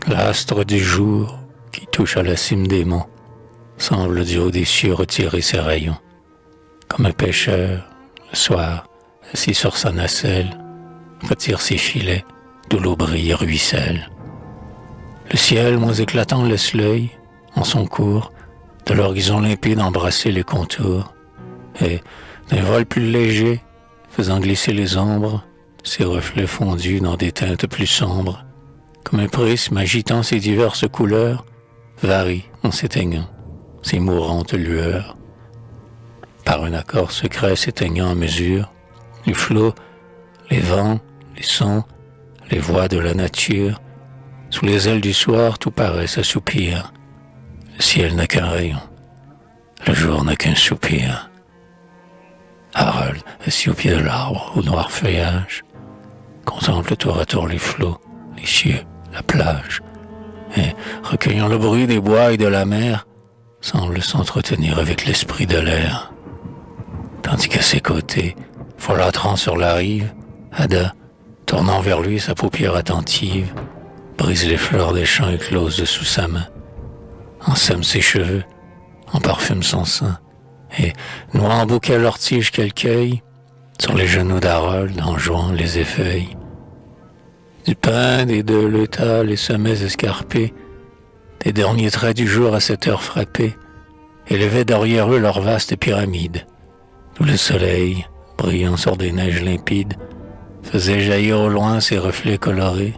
L'astre du jour, qui touche à la cime des monts, semble du haut des cieux retirer ses rayons. Comme un pêcheur, le soir, assis sur sa nacelle, retire ses filets, d'où l'eau brille et ruisselle. Le ciel, moins éclatant, laisse l'œil, en son cours, de l'horizon limpide embrasser les contours, et, d'un vol plus léger, faisant glisser les ombres, ses reflets fondus dans des teintes plus sombres, comme un prisme agitant ses diverses couleurs, varie en s'éteignant, ses mourantes lueurs. Par un accord secret s'éteignant à mesure, les flots, les vents, les sons, les voix de la nature, sous les ailes du soir tout paraît s'assoupir. Le ciel n'a qu'un rayon, le jour n'a qu'un soupir. Harold, assis au pied de l'arbre, au noir feuillage, contemple tour à tour les flots, les cieux, la plage, et, recueillant le bruit des bois et de la mer, semble s'entretenir avec l'esprit de l'air. Tandis qu'à ses côtés, folâtrant sur la rive, Ada, tournant vers lui sa paupière attentive, brise les fleurs des champs écloses sous sa main, ensème ses cheveux, en parfume son sein, et, noie en bouquet leurs tiges qu'elle cueille, sur les genoux d'Harold, en jouant les effeuilles. Du pain, des deux l'état, les sommets escarpés, des derniers traits du jour à cette heure frappée, élevaient derrière eux leur vaste pyramide, d'où le soleil, brillant sur des neiges limpides, faisait jaillir au loin ses reflets colorés,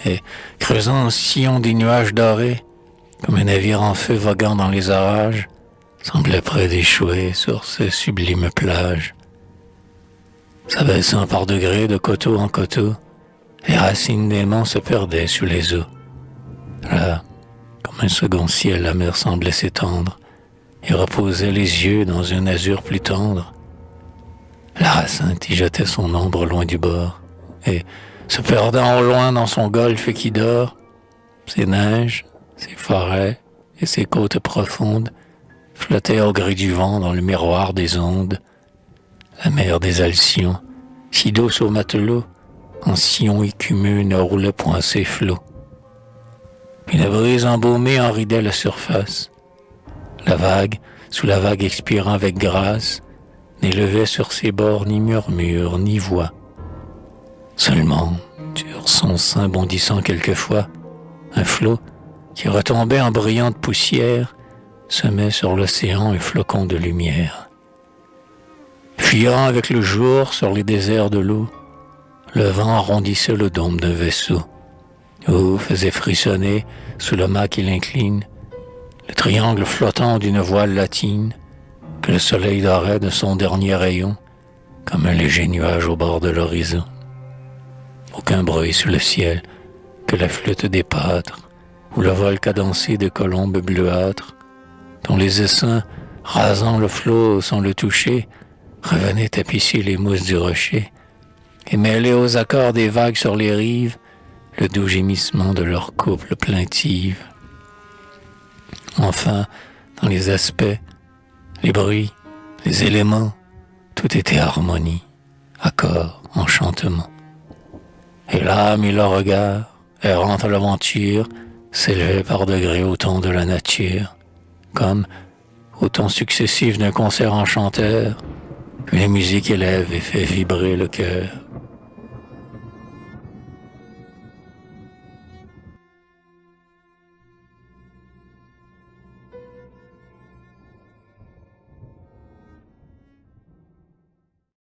et, creusant un sillon des nuages dorés, comme un navire en feu voguant dans les orages, semblait près d'échouer sur ces sublimes plages. S'abaissant par degrés de coteau en coteau, les racines des monts se perdaient sous les eaux. Là, comme un second ciel, la mer semblait s'étendre et reposait les yeux dans un azur plus tendre. La Racinthe y jetait son ombre loin du bord, et, se perdant au loin dans son golfe qui dort, ses neiges, ses forêts et ses côtes profondes flottaient au gré du vent dans le miroir des ondes. La mer des Alcyons, si douce aux matelots, en sillon écumeux ne roulait point ses flots. Puis la brise embaumée en ridait la surface. La vague, sous la vague expirant avec grâce, n'élevait sur ses bords ni murmure, ni voix. Seulement, sur son sein bondissant quelquefois, un flot, qui retombait en brillante poussière, semait sur l'océan un flocon de lumière. Fuyant avec le jour sur les déserts de l'eau, le vent arrondissait le dôme d'un vaisseau, où faisait frissonner, sous le mât qui l'incline, le triangle flottant d'une voile latine, que le soleil dorait de son dernier rayon, comme un léger nuage au bord de l'horizon. Aucun bruit sous le ciel, que la flûte des pâtres, ou le vol cadencé de colombes bleuâtres, dont les essaims, rasant le flot sans le toucher, revenaient tapisser les mousses du rocher, et mêler aux accords des vagues sur les rives le doux gémissement de leur couple plaintive. Enfin, dans les aspects, les bruits, les éléments, tout était harmonie, accord, enchantement. Et l'âme et le regard, errant à l'aventure, s'élevaient par degrés au ton de la nature, comme, au ton successif d'un concert enchanteur, une musique élève et fait vibrer le cœur.